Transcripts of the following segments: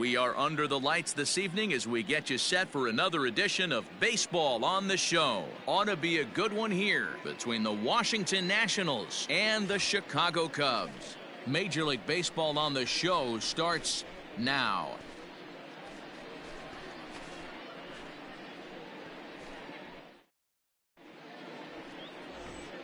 We are under the lights this evening as we get you set for another edition of Baseball on the Show. Ought to be a good one here between the Washington Nationals and the Chicago Cubs. Major League Baseball on the Show starts now.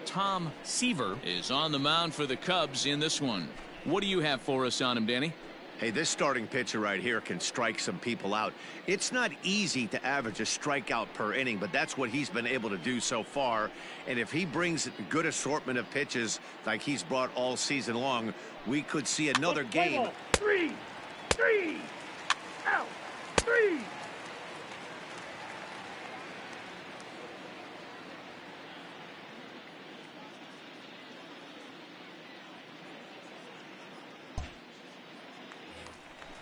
Tom Seaver is on the mound for the Cubs in this one. What do you have for us on him, Danny? Hey, this starting pitcher right here can strike some people out. It's not easy to average a strikeout per inning, but that's what he's been able to do so far. And if he brings a good assortment of pitches like he's brought all season long, we could see another game. Three, out, three.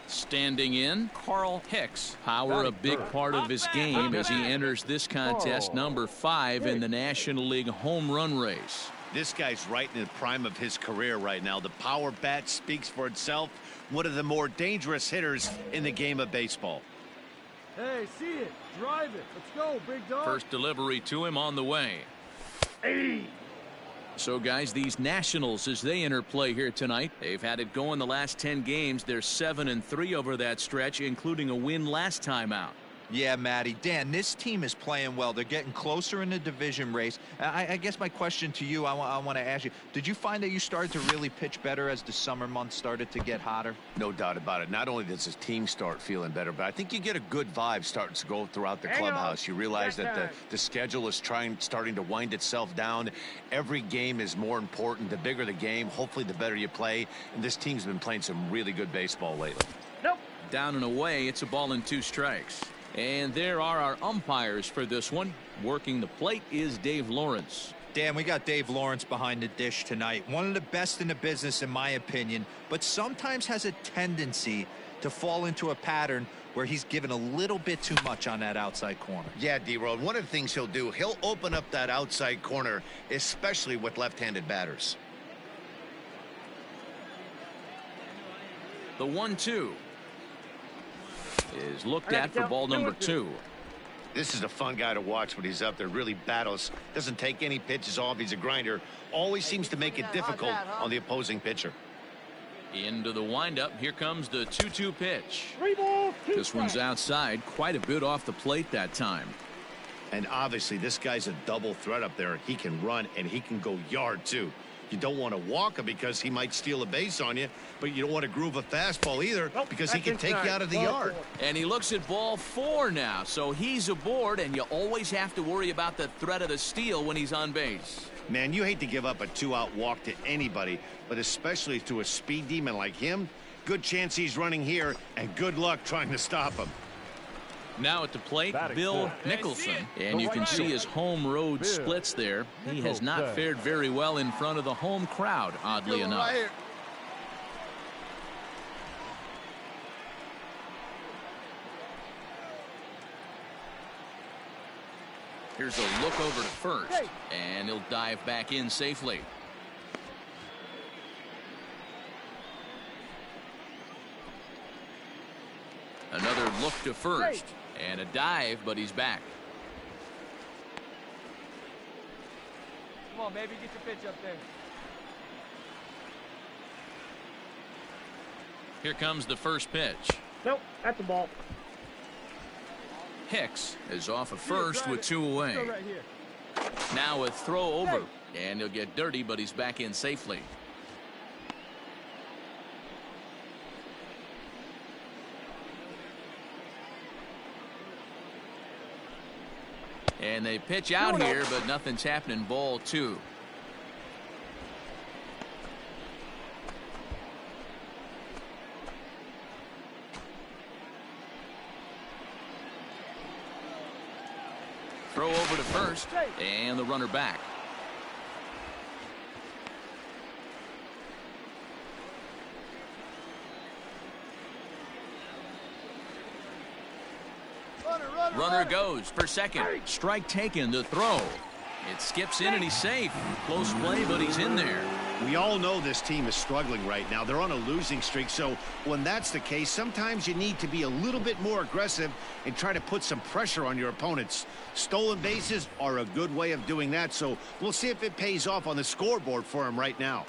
Standing in, Carl Hicks. Power a big part of his game as he enters this contest, number 5 in the National League home run race. This guy's right in the prime of his career right now. The power bat speaks for itself. One of the more dangerous hitters in the game of baseball. Hey, see it. Drive it. Let's go, big dog. First delivery to him on the way. Hey. So, guys, these Nationals, as they enter play here tonight, they've had it going the last 10 games. They're 7-3 over that stretch, including a win last time out. Yeah, Matty. Dan, this team is playing well. They're getting closer in the division race. I guess my question to you, I want to ask you, did you find that you started to really pitch better as the summer months started to get hotter? No doubt about it. Not only does his team start feeling better, but I think you get a good vibe starting to go throughout the clubhouse. You realize that the schedule is starting to wind itself down. Every game is more important. The bigger the game, hopefully the better you play. And this team's been playing some really good baseball lately. Nope. Down and away, it's a ball and 2 strikes. And there are our umpires for this one. Working the plate is Dave Lawrence. Dan, we got Dave Lawrence behind the dish tonight. One of the best in the business, in my opinion, but sometimes has a tendency to fall into a pattern where he's given a little bit too much on that outside corner. Yeah, D-Road, one of the things he'll do, he'll open up that outside corner, especially with left-handed batters. The 1-2 is looked at for ball number 2. This is a fun guy to watch when he's up there. Really battles, doesn't take any pitches off. He's a grinder. Always seems to make it difficult on the opposing pitcher. Into the windup. Here comes the 2-2 pitch. 3 balls, 2 This one's outside, quite a bit off the plate that time. And obviously this guy's a double threat up there. He can run and he can go yard too. You don't want to walk him because he might steal a base on you, but you don't want to groove a fastball either because he can take you out of the yard. And he looks at ball 4 now, so he's aboard, and you always have to worry about the threat of the steal when he's on base. Man, you hate to give up a 2-out walk to anybody, but especially to a speed demon like him. Good chance he's running here, and good luck trying to stop him. Now at the plate, Bill Nicholson, and you can see his home road splits there. He has not fared very well in front of the home crowd, oddly enough. Here's a look over to first, and he'll dive back in safely. Another look to first, and a dive, but he's back. Come on, baby, get your pitch up there. Here comes the first pitch. Nope, that's the ball. Hicks is off of first with 2 away. Right here. Now a throw over, and he'll get dirty, but he's back in safely. And they pitch out here, but nothing's happening. Ball 2. Throw over to first, and the runner back. Runner goes for second. Strike taken, the throw. It skips in and he's safe. Close play, but he's in there. We all know this team is struggling right now. They're on a losing streak, so when that's the case, sometimes you need to be a little bit more aggressive and try to put some pressure on your opponents. Stolen bases are a good way of doing that, so we'll see if it pays off on the scoreboard for him right now.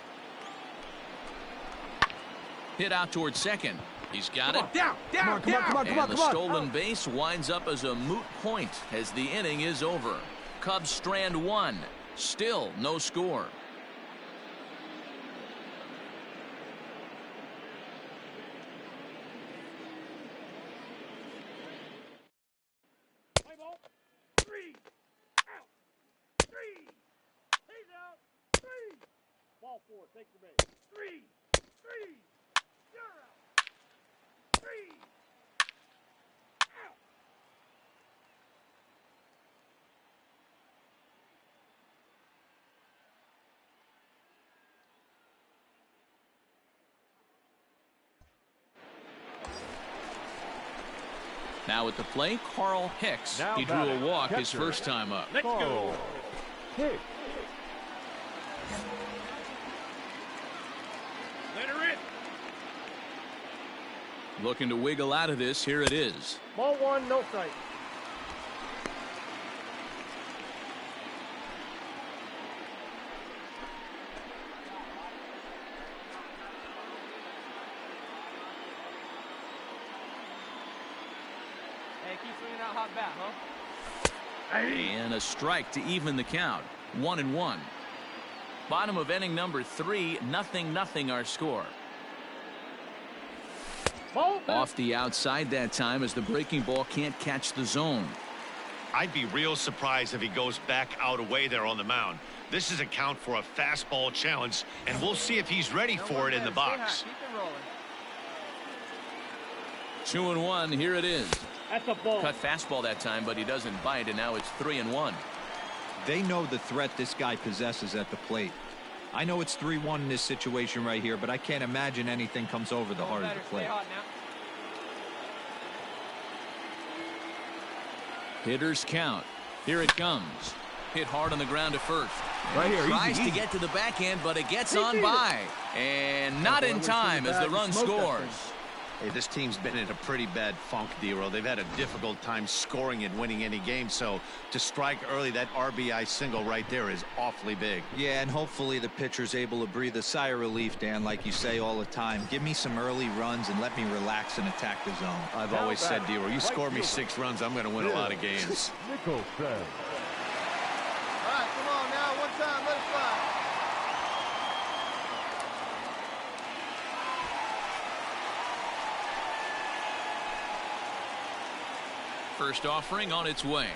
Hit out towards second. He's got it. Down, down, down. And the stolen base winds up as a moot point as the inning is over. Cubs strand one. Still no score. Ball four, take the base. Three. You're out. Three. Out. Now at the plate, Carl Hicks. Now He drew a walk his catcher. first time up. Let's go. Hit. Let her in. Looking to wiggle out of this. Here it is. Ball one, no strike. Hey, keep swinging that hot bat, huh? And a strike to even the count. 1-1. Bottom of inning number 3. 0-0 our score. Ball back. Off the outside that time as the breaking ball can't catch the zone. I'd be real surprised if he goes back out away there on the mound. This is a count for a fastball challenge, and we'll see if he's ready for it in the box. Keep it rolling. 2-1. Here it is. That's a ball. Cut fastball that time, but he doesn't bite, and now it's 3-1. They know the threat this guy possesses at the plate. I know it's 3-1 in this situation right here, but I can't imagine anything comes over the heart of the Stay plate. hot now. Hitters count. Here it comes. Hit hard on the ground to first. Right here, Tries easy. to get to the backhand, but it gets on by. And not in time as the run scores. Hey, this team's been in a pretty bad funk, D-Roll. They've had a difficult time scoring and winning any game, so to strike early, that RBI single right there is awfully big. Yeah, and hopefully the pitcher's able to breathe a sigh of relief, Dan, like you say all the time. Give me some early runs and let me relax and attack the zone. I've always said, D-Roll, you score me 6 runs, I'm going to win a lot of games. Nickel fed. All right, come on now. One time, let it fly. First offering on its way.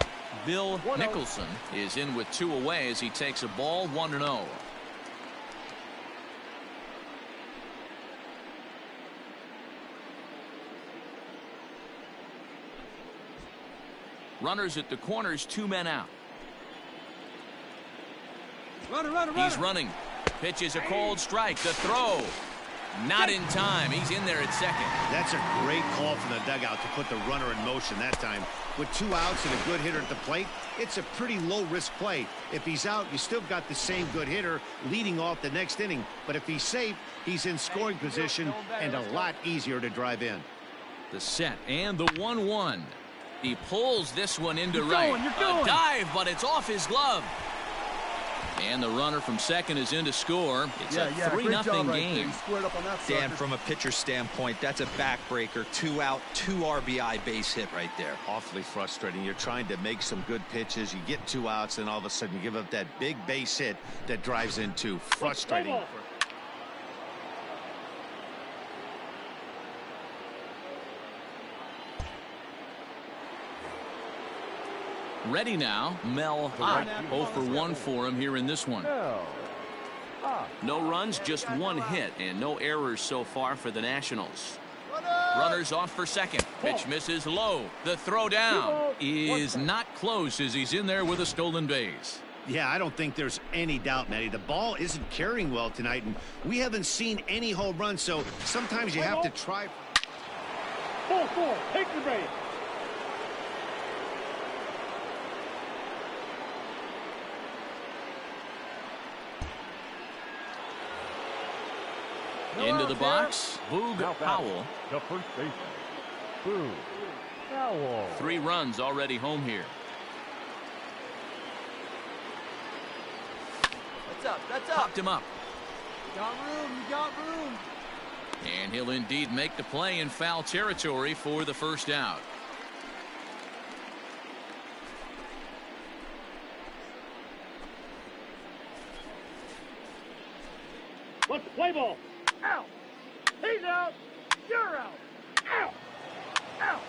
Bill Nicholson is in with 2 away as he takes a ball 1-0. Runners at the corners, 2 men out. He's running. Pitch is a cold strike. The throw. Not in time. He's in there at second. That's a great call from the dugout to put the runner in motion that time. With 2 outs and a good hitter at the plate, it's a pretty low-risk play. If he's out, you still got the same good hitter leading off the next inning. But if he's safe, he's in scoring position and a lot easier to drive in. The set and the 1-1. He pulls this one into right. You're going. A dive, but it's off his glove. And the runner from second is in to score. It's a 3-0 game. Dan, from a pitcher standpoint, that's a backbreaker. 2 out, 2 RBI base hit right there. Awfully frustrating. You're trying to make some good pitches. You get 2 outs, and all of a sudden you give up that big base hit that drives in 2. Frustrating. Ready now, Mel Ott. 0 for 1 for him here in this one. No runs, just 1 hit, and no errors so far for the Nationals. Runners off for second. Pitch misses low. The throw down is not close as he's in there with a stolen base. Yeah, I don't think there's any doubt, Matty. The ball isn't carrying well tonight, and we haven't seen any home runs, so sometimes you have to try. Ball 4, take the base. Into the box, Boog Powell. The first baseman, Boog Powell. 3 runs already home here. That's up. Popped him up. You got room. And he'll indeed make the play in foul territory for the first out. Let's play ball. Out. He's out. You're out. Out. Out.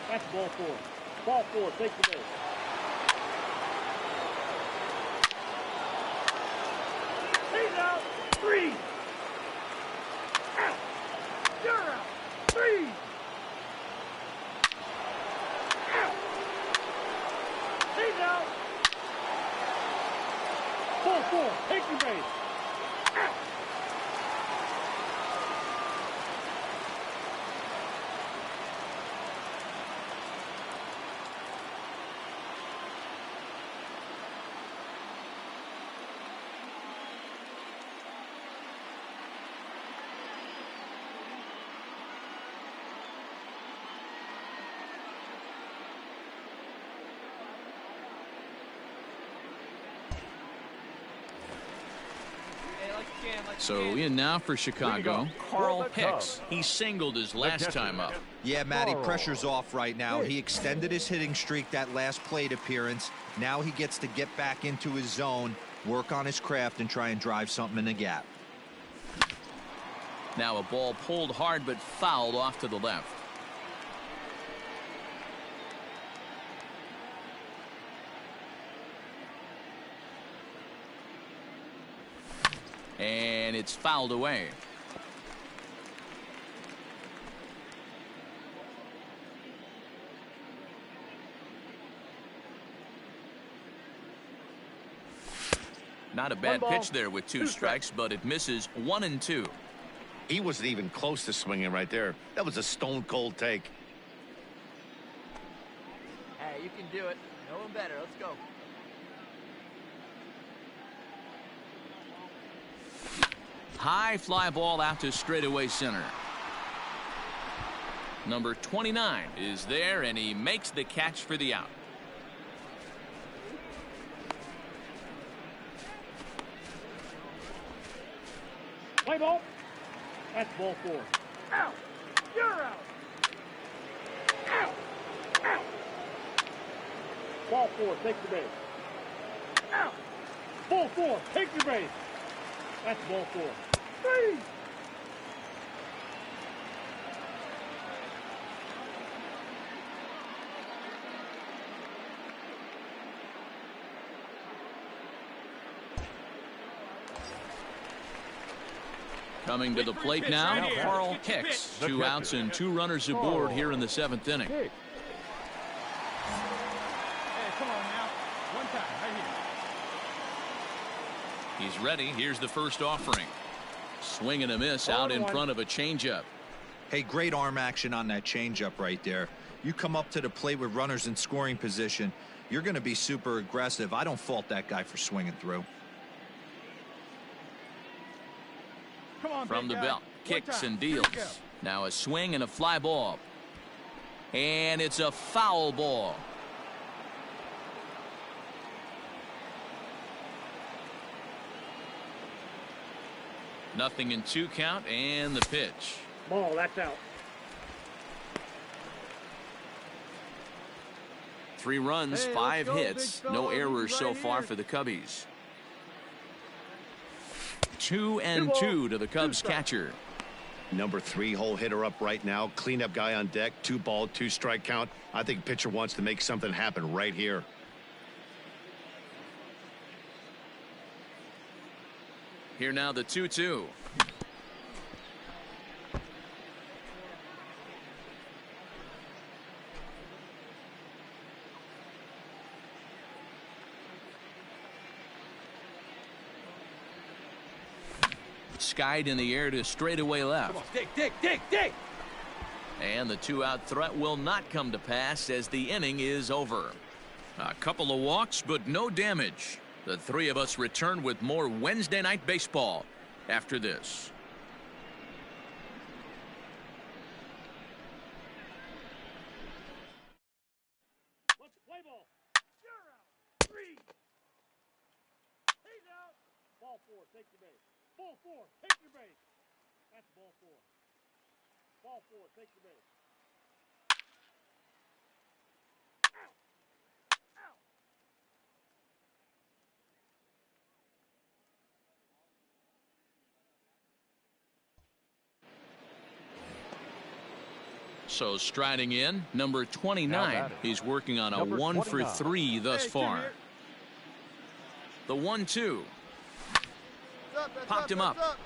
That's ball 4. Ball 4. Take the base. He's out. 3. Out. You're out. 3. Out. He's out. Ball 4. Take your base. Out. So in now for Chicago, Carl Hicks. He singled his last time up. Yeah, Matty, pressure's off right now. He extended his hitting streak that last plate appearance. Now he gets to get back into his zone, work on his craft, and try and drive something in the gap. Now a ball pulled hard but fouled off to the left. And it's fouled away. Not a bad pitch there with 2 strikes, but it misses 1 and 2. He wasn't even close to swinging right there. That was a stone cold take. Hey, you can do it. No one better. Let's go. High fly ball out to straightaway center. Number 29 is there, and he makes the catch for the out. Play ball. That's ball 4. Out. You're out. Out. Out. Ball 4. Take the base. Out. Ball 4. Take your base. That's ball 4. 3. Coming to the plate now, Carl Hicks. 2 outs and 2 runners aboard here in the 7th inning. Hey, come on now. One time, right here. He's ready. Here's the first offering. Swing and a miss out in front of a changeup. Hey, great arm action on that changeup right there. You come up to the plate with runners in scoring position, you're going to be super aggressive. I don't fault that guy for swinging through. Come on, From the big guy. belt, kicks One and time. Here deals. we go. Now a swing and a fly ball. And it's a foul ball. Nothing in 2 count, and the pitch. Ball, that's out. 3 runs, Hey, 5 let's go, hits. big No fella. errors He's so right far here. for the Cubbies. 2 and 2 to the Cubs catcher. Number 3 hole hitter up right now. Cleanup guy on deck. 2 ball, 2 strike count. I think pitcher wants to make something happen right here. Here now the 2-2. Skied in the air to straightaway left. Dig. And the 2-out threat will not come to pass as the inning is over. A couple of walks, but no damage. The 3 of us return with more Wednesday Night Baseball after this. Let's play ball. You're out. 3. He's out. Ball 4. Take your base. Ball 4. Take your base. That's ball 4. Ball 4. Take your base. Out. Out. So striding in, number 29. He's working on a 1 for 3 thus far. The 1-2. Popped him up.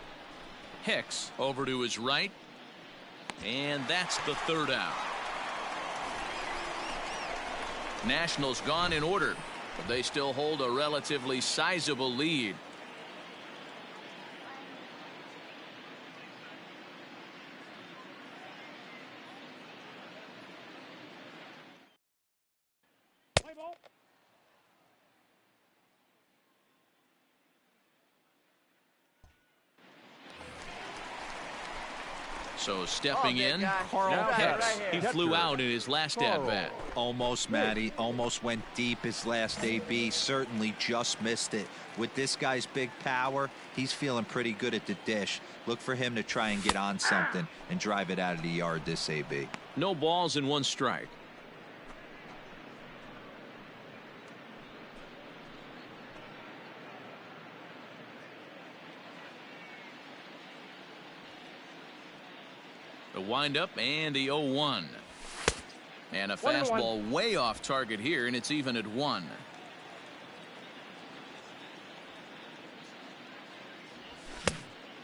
Hicks over to his right. And that's the 3rd out. Nationals gone in order, but they still hold a relatively sizable lead. Play ball. So stepping in, guy. Carl Now Hicks. right here. He flew out in his last at-bat. Almost, Matty. Almost went deep his last AB. Certainly just missed it. With this guy's big power, he's feeling pretty good at the dish. Look for him to try and get on something and drive it out of the yard this AB. No balls and 1 strike. The windup and the 0-1. And a fastball way off target here, and it's even at 1.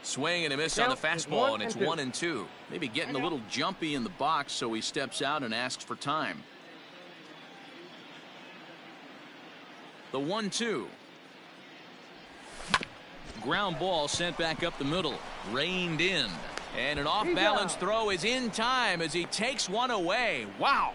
Swing and a miss on the fastball, and it's 1-2. Maybe getting a little jumpy in the box, so he steps out and asks for time. The 1-2. Ground ball sent back up the middle. Reined in. And an off-balance throw is in time as he takes one away. Wow.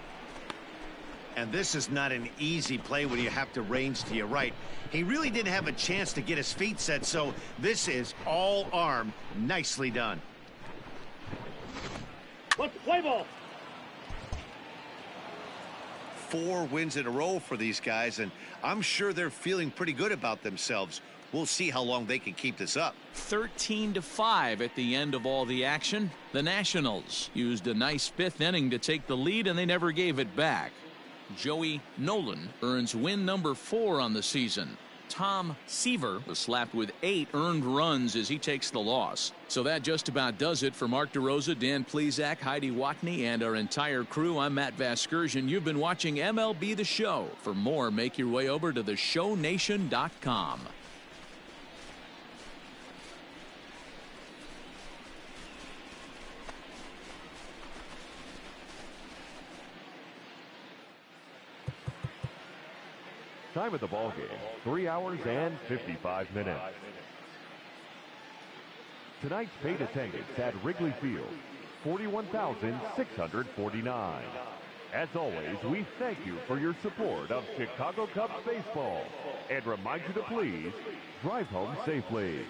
And this is not an easy play when you have to range to your right. He really didn't have a chance to get his feet set, so this is all arm. Nicely done. Let's play ball. 4 wins in a row for these guys, and I'm sure they're feeling pretty good about themselves. We'll see how long they can keep this up. 13-5 at the end of all the action. The Nationals used a nice 5th inning to take the lead, and they never gave it back. Joey Nolan earns win number 4 on the season. Tom Seaver was slapped with 8 earned runs as he takes the loss. So that just about does it for Mark DeRosa, Dan Plesac, Heidi Watney, and our entire crew. I'm Matt Vasgersian. You've been watching MLB The Show. For more, make your way over to theshownation.com. Time of the ball game, 3 hours and 55 minutes. Tonight's paid attendance at Wrigley Field, 41,649. As always, we thank you for your support of Chicago Cubs baseball and remind you to please drive home safely.